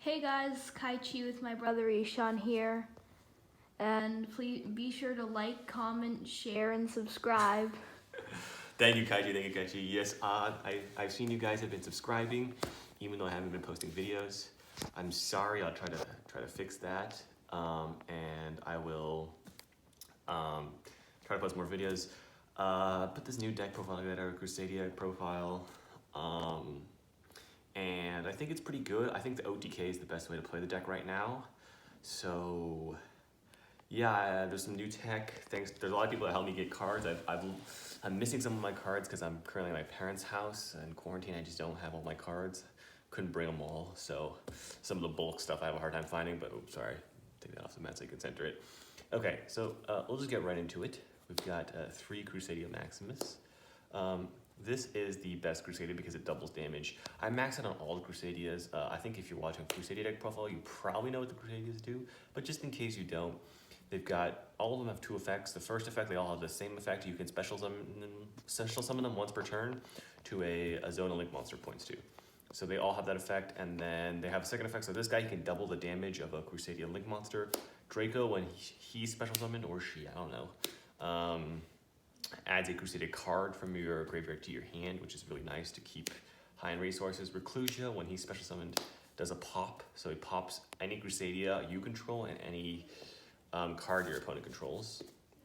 Hey guys, Kaichi with my brother Ishan here. And please be sure to like, comment, share, and subscribe. Thank you, Kaiji. Thank you, Kaiji. Yes, I've seen you guys have been subscribing, even though I haven't been posting videos. I'm sorry. I'll try to fix that, and I will try to post more videos. Put this new deck profile together, Crusadia profile, and I think it's pretty good. I think the OTK is the best way to play the deck right now. So yeah, there's some new tech. Thanks. There's a lot of people that helped me get cards. I'm missing some of my cards because I'm currently at my parents' house in quarantine. I just don't have all my cards. Couldn't bring them all, so some of the bulk stuff I have a hard time finding. But oops, sorry, take that off the mat so you can center it. Okay, so we'll just get right into it. We've got 3 Crusadia Maximus. This is the best Crusadia because it doubles damage. I maxed out on all the Crusadias. I think if you're watching Crusadia Deck Profile, you probably know what the Crusadias do. But just in case you don't, they've got, all of them have 2 effects. The first effect, they all have the same effect. You can special summon them once per turn to a zone and link monster points to. So they all have that effect, and then they have a second effect. So this guy, he can double the damage of a Crusadia link monster. Draco, when he's special summoned, or she, I don't know, adds a Crusadia card from your graveyard to your hand, which is really nice to keep high in resources. Reclusia, when he's special summoned, does a pop. So he pops any Crusadia you control and any card your opponent controls.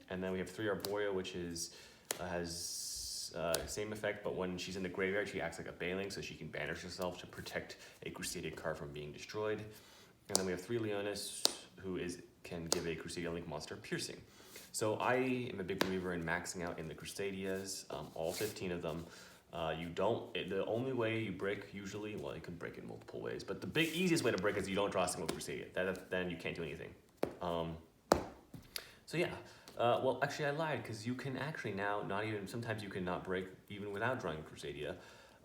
And then we have 3 Arborea, which is has same effect, but when she's in the graveyard, she acts like a Bailing, so she can banish herself to protect a Crusadia card from being destroyed. And then we have 3 Leonis, who can give a Crusadia link monster piercing. So I am a big believer in maxing out in the Crusadias, all 15 of them. The only way you break usually, well, you can break it multiple ways, but the easiest way to break is you don't draw a single Crusadia. Then you can't do anything. So yeah, well, actually I lied, because you can actually now sometimes you cannot break even without drawing Crusadia.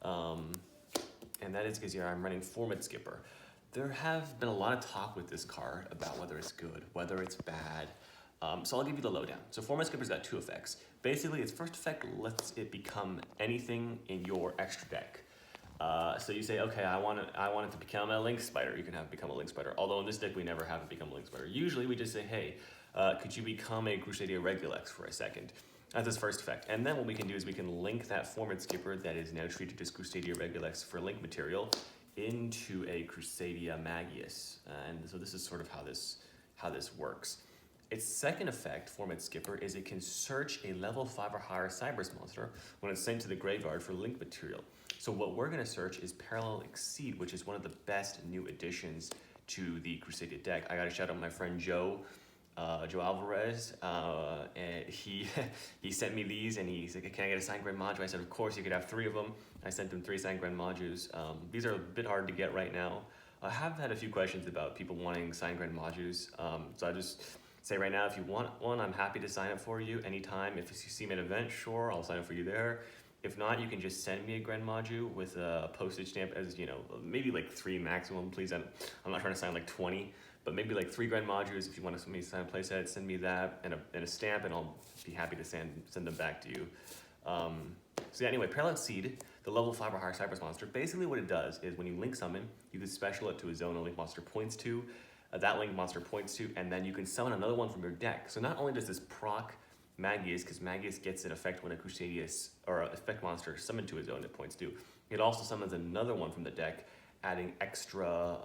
And that is because I'm running Formud Skipper. There have been a lot of talk with this card about whether it's good, whether it's bad. So I'll give you the lowdown. So Formud Skipper's got 2 effects. Basically, its first effect lets it become anything in your extra deck. So you say, okay, I want it to become a Link Spider. You can have it become a Link Spider. Although in this deck, we never have it become a Link Spider. Usually, we just say, hey, could you become a Crusadia Regulex for a second? That's its first effect. And then what we can do is we can link that Formud Skipper that is now treated as Crusadia Regulex for link material into a Crusadia Magius. And so this is sort of how this works. Its second effect, Formud Skipper, is it can search a level 5 or higher Cybers monster when it's sent to the graveyard for link material. So what we're going to search is Parallel eXceed, which is one of the best new additions to the Crusadia deck. I got to shout out my friend Joe Alvarez. And he sent me these, and he said, can I get a signed Grand Module? I said, of course, you could have 3 of them. I sent him 3 signed Grand Modules. These are a bit hard to get right now. I have had a few questions about people wanting signed Grand Modules. So I just say right now, if you want one, I'm happy to sign it for you anytime. If you see me at an event, sure, I'll sign it for you there. If not, you can just send me a Grand Module with a postage stamp, as you know, maybe like 3 maximum, please. I'm not trying to sign like 20, but maybe like 3 Grand Modules. If you want me to sign a playset, send me that and a stamp, and I'll be happy to send them back to you. So yeah, anyway, Parallel eXceed, the level 5 or higher Cypress monster, basically what it does is when you link summon, you can special it to a zone a link monster points to, that link monster points to, and then you can summon another one from your deck. So not only does this proc Magius, because Magius gets an effect when a Crusadia or an effect monster is summoned to a zone it points to, it also summons another one from the deck, adding extra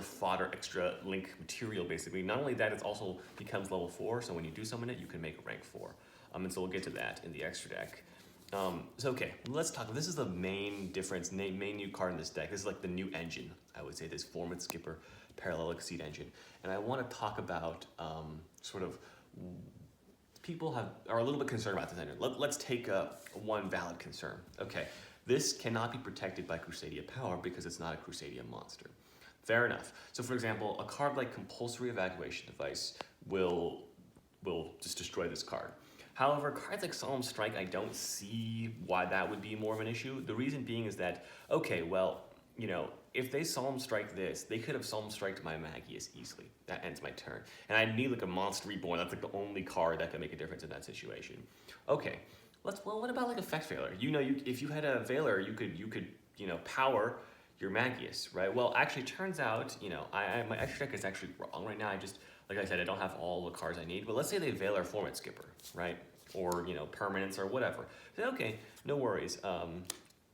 fodder, extra link material, basically. Not only that, it also becomes level 4, so when you do summon it, you can make a rank 4. And so we'll get to that in the extra deck. So okay, let's talk. This is the main difference, main new card in this deck. This is like the new engine, I would say, this Formud Skipper Parallel eXceed engine. And I want to talk about sort of people are a little bit concerned about this engine. Let's take one valid concern. Okay, this cannot be protected by Crusadia power because it's not a Crusadia monster. Fair enough. So for example, a card like Compulsory Evacuation Device will just destroy this card. However, cards like Solemn Strike, I don't see why that would be more of an issue. The reason being is that, okay, well, you know, if they Solemn Strike this, they could have Solemn Striked my Magius easily. That ends my turn. And I need like a Monster Reborn. That's like the only card that can make a difference in that situation. Okay, well, what about like Effect Veiler? You know, if you had a Veiler, you could power your Magius, right? Well, actually, it turns out, you know, my extra deck is actually wrong right now. I just, like I said, I don't have all the cards I need. But let's say they Veil our Formud Skipper, right? Or, you know, permanence or whatever. Say, okay, no worries.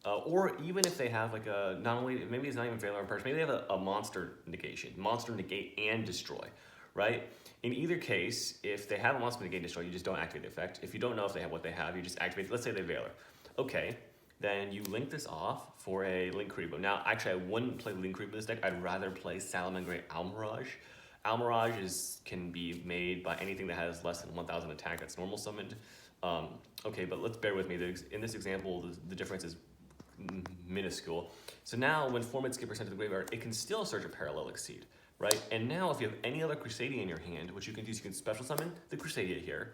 Or even if they have like a, not only, maybe it's not even Veil or Permanence, maybe they have a monster negation, monster negate and destroy, right? In either case, if they have a monster negate and destroy, you just don't activate the effect. If you don't know if they have what they have, you just activate, let's say they Veiler. Okay, then you link this off for a Link Creepo. Now, actually, I wouldn't play Link Creepo in this deck. I'd rather play Salamangreat Almirage. Almirage can be made by anything that has less than 1,000 attack that's normal summoned. Okay, but let's bear with me. In this example, the difference is minuscule. So now when Formud Skipper sent to the graveyard, it can still search a Parallel eXceed, right? And now if you have any other Crusadia in your hand, which you can use, you can special summon the Crusadia here,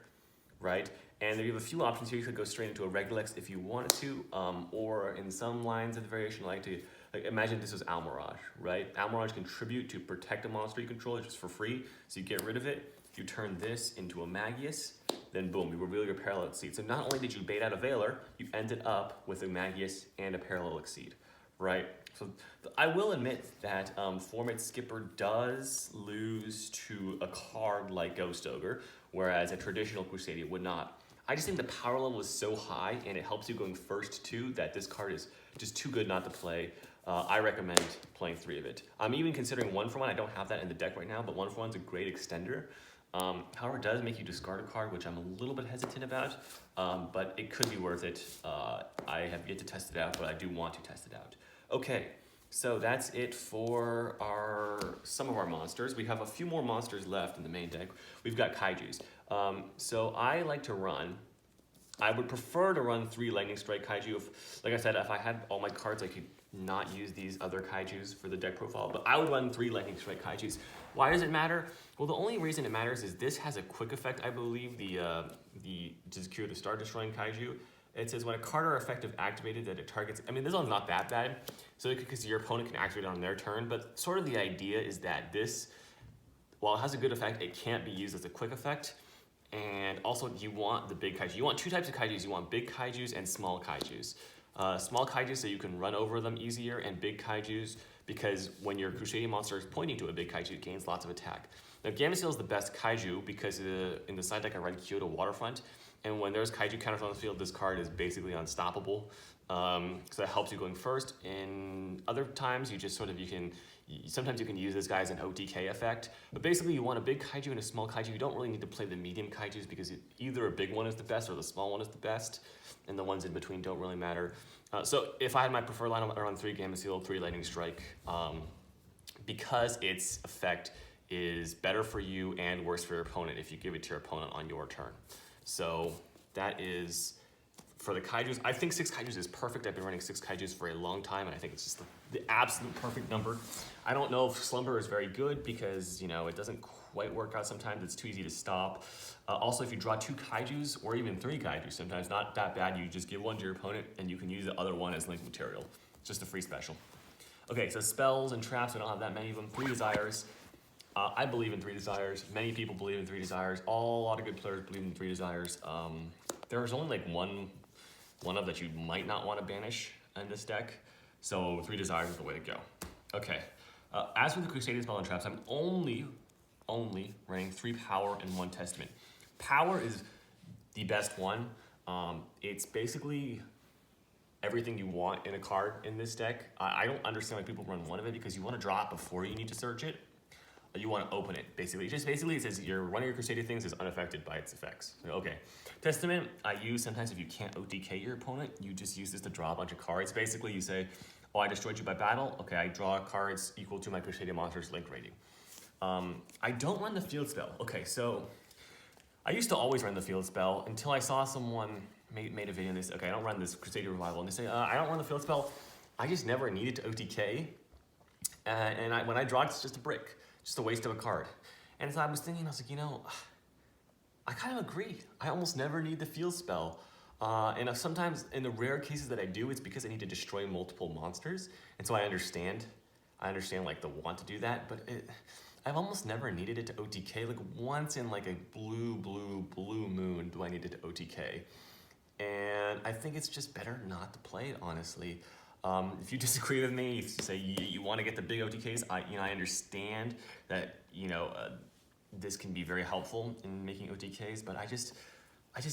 right? And you have a few options here. You could go straight into a Regilex if you wanted to, or in some lines of the variation, like imagine this was Almirage, right? Almirage contribute to protect a monster you control just for free, so you get rid of it. You turn this into a Magius, then boom, you reveal your Parallel eXceed. So not only did you bait out a Veiler, you ended up with a Magius and a Parallel eXceed, right? So I will admit that Formud Skipper does lose to a card like Ghost Ogre, whereas a traditional Crusadia would not. I just think the power level is so high and it helps you going first too that this card is just too good not to play. I recommend playing 3 of it. I'm even considering 1-for-1. I don't have that in the deck right now, but 1-for-1 is a great extender. However, it does make you discard a card, which I'm a little bit hesitant about, but it could be worth it. I have yet to test it out, but I do want to test it out. Okay, so that's it for some of our monsters. We have a few more monsters left in the main deck. We've got Kaijus. So I like to run, I would prefer to run 3 Lightning Strike Kaiju. Like I said, if I had all my cards, I could not use these other Kaijus for the deck profile, but I would run 3 Lightning Strike Kaijus. Why does it matter? Well, the only reason it matters is this has a quick effect, I believe, the to cure the Star Destroying Kaiju. It says when a card or effective activated that it targets, I mean, this one's not that bad, so because your opponent can activate it on their turn, but sort of the idea is that this, while it has a good effect, it can't be used as a quick effect. And also you want the big kaiju. You want 2 types of kaijus. You want big kaijus and small kaijus. Small kaijus so you can run over them easier, and big kaijus because when your Crusadia monster is pointing to a big kaiju, it gains lots of attack. Now Gameciel is the best kaiju because in the side deck I run Kyoto Waterfront, and when there's kaiju counters on the field, this card is basically unstoppable. So that helps you going first. In other times, you just sort of, sometimes you can use this guy as an OTK effect, but basically you want a big kaiju and a small kaiju. You don't really need to play the medium kaijus because either a big one is the best or the small one is the best, and the ones in between don't really matter. So if I had my preferred lineup, I'd run 3 Gameciel, 3 Lightning Strike, because its effect is better for you and worse for your opponent if you give it to your opponent on your turn. So that is for the kaijus. I think 6 kaijus is perfect. I've been running 6 kaijus for a long time, and I think it's just the absolute perfect number. I don't know if Slumber is very good because, it doesn't quite work out sometimes. It's too easy to stop. Also, if you draw 2 kaijus or even 3 kaijus, sometimes not that bad. You just give one to your opponent, and you can use the other one as link material. It's just a free special. Okay, so spells and traps, I don't have that many of them. 3 desires. I believe in 3 desires. Many people believe in 3 desires. A lot of good players believe in 3 desires. There's only like one of that you might not want to banish in this deck. So 3 desires is the way to go. Okay. As for the Crusadia spell and traps, I'm only running 3 power and 1 testament. Power is the best one. It's basically everything you want in a card in this deck. I don't understand why people run 1 of it because you want to draw it before you need to search it. You want to open it, basically. Basically it says one of your Crusadia things is unaffected by its effects. So, okay. Testament, I use sometimes if you can't OTK your opponent, you just use this to draw a bunch of cards. Basically, you say, oh, I destroyed you by battle. Okay, I draw cards equal to my Crusadia monster's link rating. I don't run the field spell. Okay, so I used to always run the field spell until I saw someone made a video and they said, okay, I don't run this Crusadia Revival. And they say, I don't run the field spell. I just never needed to OTK. When I draw, it's just a brick. Just a waste of a card. And so I was thinking, I was like, I kind of agree. I almost never need the field spell. And sometimes in the rare cases that I do, it's because I need to destroy multiple monsters. And so I understand like the want to do that, but I've almost never needed it to OTK. Like once in like a blue moon do I need it to OTK. And I think it's just better not to play it, honestly. If you disagree with me, if you say you want to get the big OTKs, I understand that this can be very helpful in making OTKs, but I just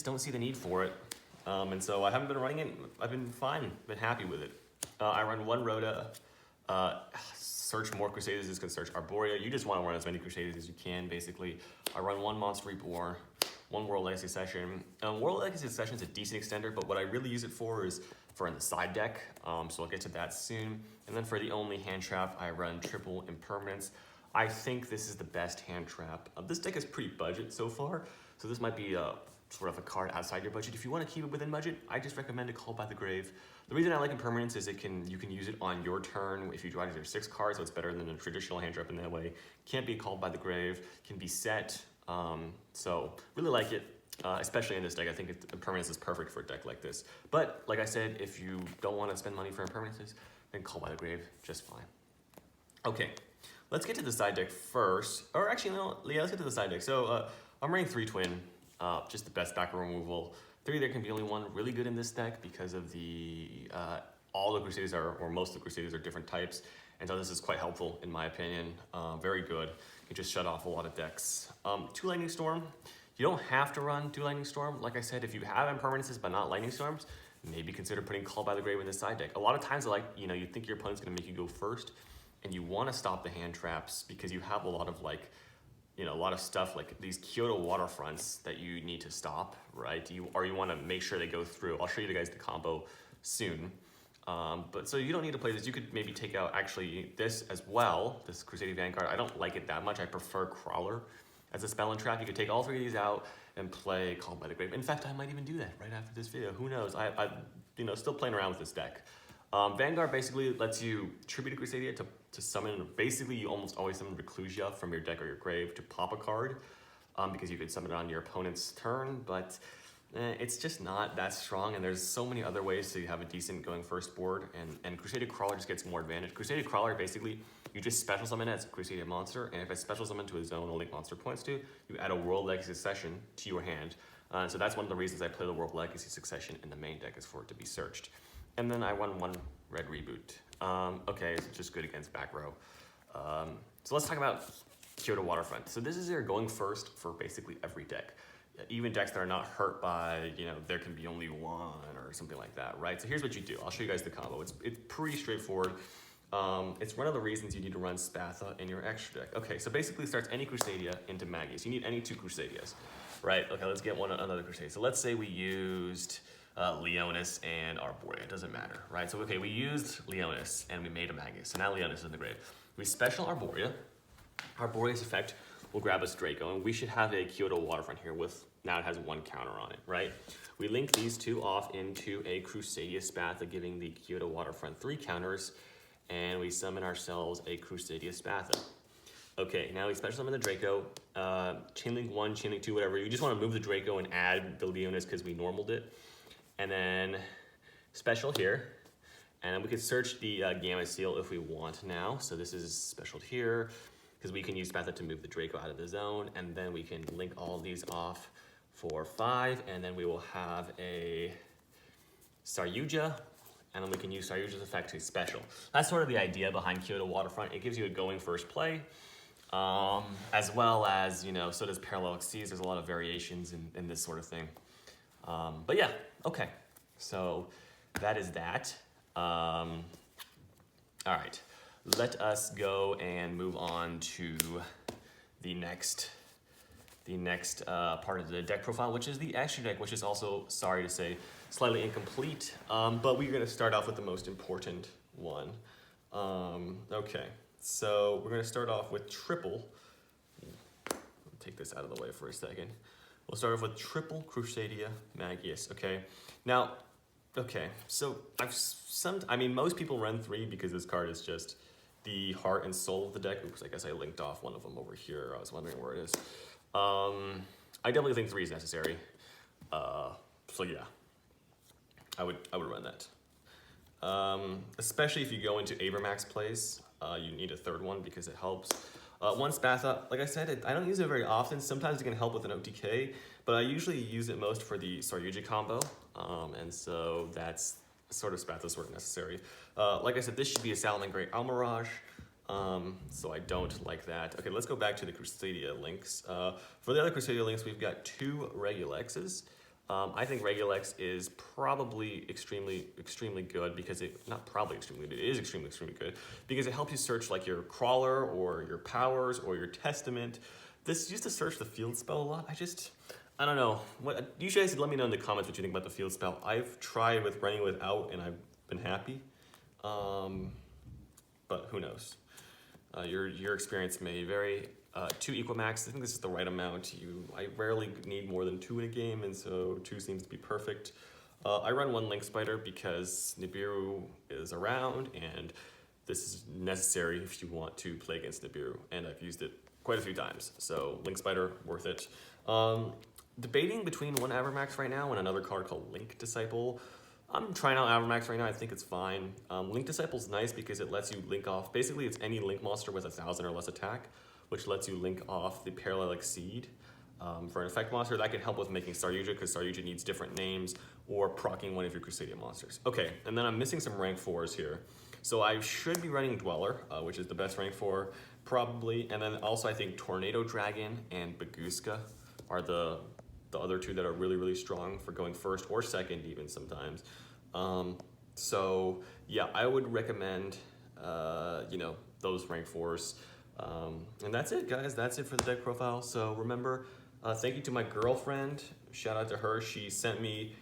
don't see the need for it. And so I haven't been running it. I've been fine, been happy with it. I run one Rhoda, search more Crusaders is going to search Arborea. You just want to run as many Crusaders as you can, basically. I run one Monster Reborn, one World Legacy Session. World Legacy Session is a decent extender, but what I really use it for is for in the side deck, so I'll get to that soon. And then for the only hand trap, I run triple Impermanence. I think this is the best hand trap. This deck is pretty budget so far, so this might be sort of a card outside your budget. If you want to keep it within budget, I just recommend a Call by the Grave. The reason I like Impermanence is you can use it on your turn if you draw your 6 cards, so it's better than a traditional hand trap in that way. Can't be called by the grave, can be set, so really like it, especially in this deck. I think Impermanence is perfect for a deck like this. But like I said, if you don't want to spend money for Impermanences, then Call by the Grave, just fine. Okay, let's get to the side deck first, or actually no, yeah, let's get to the side deck. So I'm running 3 Twin, just the best backer removal. 3, there can be only one really good in this deck because of the all the Crusaders or most of the Crusaders are different types, and so this is quite helpful in my opinion. Very good. You just shut off a lot of decks. 2 Lightning Storm. You don't have to run 2 Lightning Storm. Like I said, if you have Impermanences but not Lightning Storms, maybe consider putting Call by the Grave in the side deck. A lot of times, you think your opponent's going to make you go first, and you want to stop the hand traps because you have a lot of a lot of stuff like these Kyoto waterfronts that you need to stop, right? You want to make sure they go through. I'll show you guys the combo soon. But so you don't need to play this. You could maybe take out actually this as well, this Crusadia Vanguard. I don't like it that much. I prefer Crawler as a spell and trap. You could take all 3 of these out and play Call by the Grave. In fact, I might even do that right after this video. Who knows? I still playing around with this deck. Vanguard basically lets you tribute a Crusadia to summon. Basically, you almost always summon Reclusia from your deck or your grave to pop a card, because you could summon it on your opponent's turn, but it's just not that strong, and there's so many other ways to have a decent going first board, and Crusadia Crawler just gets more advantage. Crusadia Crawler, basically, you just special summon it as a Crusadia monster, and if it's special summon to a zone only monster points to, you add a World Legacy Succession to your hand. So that's one of the reasons I play the World Legacy Succession in the main deck, is for it to be searched. And then I run 1 Red Reboot. Okay, it's just good against back row. So let's talk about Kyoto Waterfront. So this is your going first for basically every deck. Even decks that are not hurt by, there can be only 1 or something like that, right? So here's what you do. I'll show you guys the combo. It's pretty straightforward. It's one of the reasons you need to run Spatha in your extra deck. Okay, so basically it starts any Crusadia into Magius. You need any 2 Crusadias, right? Okay, let's get another Crusadia. So let's say we used Leonis and Arborea, it doesn't matter, right? So okay, we used Leonis and we made a Magus, so now Leonis is in the grave. We special Arborea. Arborea's effect will grab us Draco, and we should have a Kyoto Waterfront here with, now it has 1 counter on it, right? We link these 2 off into a Crusadia Spatha, giving the Kyoto Waterfront 3 counters, and we summon ourselves a Crusadia Spatha. Okay, now we special summon the Draco, Chainlink 1, Chainlink 2, whatever. You just want to move the Draco and add the Leonis because we normaled it. And then special here, and we could search the Gamma Seal if we want now. So this is special here, because we can use Spatha to move the Draco out of the zone, and then we can link all these off for 5, and then we will have a Saryuja, and then we can use Saryuja's effect to special. That's sort of the idea behind Kyoto Waterfront. It gives you a going first play, as well as, so does Parallel eXceed. There's a lot of variations in this sort of thing. But yeah, okay, so that is that. All right, let us go and move on to the next part of the deck profile, which is the extra deck, which is also, sorry to say, slightly incomplete, but we're gonna start off with the most important one. Okay, so we're gonna start off with triple. I'll take this out of the way for a second. We'll start off with triple Crusadia Magius, okay? Now, okay, so most people run 3 because this card is just the heart and soul of the deck. Oops, I guess I linked off one of them over here. I was wondering where it is. I definitely think 3 is necessary. So yeah, I would run that. Especially if you go into Avermax plays, you need a 3rd one because it helps. 1 Spatha, like I said, I don't use it very often. Sometimes it can help with an OTK, but I usually use it most for the Saryuja combo, and so that's sort of Spathos weren't necessary. Like I said, this should be a Salamangreat Great Almirage, so I don't like that. Okay, let's go back to the Crusadia links. For the other Crusadia links, we've got 2 Regulexes. I think Regulex is probably extremely good because it is extremely good because it helps you search like your crawler or your powers or your testament. This used to search the field spell a lot. I don't know. You guys let me know in the comments what you think about the field spell. I've tried with running without and I've been happy, but who knows? Your experience may vary. 2 Equimax, I think this is the right amount. I rarely need more than 2 in a game, and so 2 seems to be perfect. I run 1 Link Spider because Nibiru is around, and this is necessary if you want to play against Nibiru, and I've used it quite a few times, so Link Spider, worth it. Debating between 1 Avermax right now and another card called Link Disciple. I'm trying out Avermax right now, I think it's fine. Link Disciple's nice because it lets you link off, basically it's any Link monster with 1,000 or less attack, which lets you link off the Parallel eXceed. For an effect monster, that can help with making Star YUGIOH because Star YUGIOH needs different names, or proccing one of your Crusadia monsters. Okay, and then I'm missing some rank 4s here. So I should be running Dweller, which is the best rank 4, probably, and then also I think Tornado Dragon and Baguska are the other 2 that are really strong for going first or second even sometimes. So yeah, I would recommend those rank 4s. And that's it, guys. That's it for the deck profile. So remember, thank you to my girlfriend. Shout out to her. She sent me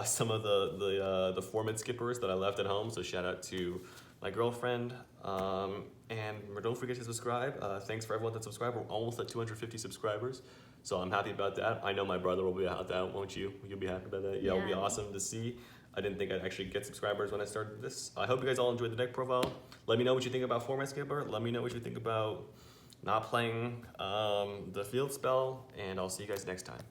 some of the Formud Skippers that I left at home. So shout out to my girlfriend. And don't forget to subscribe. Thanks for everyone that subscribed. We're almost at 250 subscribers. So I'm happy about that. I know my brother will be about that, won't you? You'll be happy about that? Yeah, it'll be awesome to see. I didn't think I'd actually get subscribers when I started this. I hope you guys all enjoyed the deck profile. Let me know what you think about Formud Skipper. Let me know what you think about not playing the field spell, and I'll see you guys next time.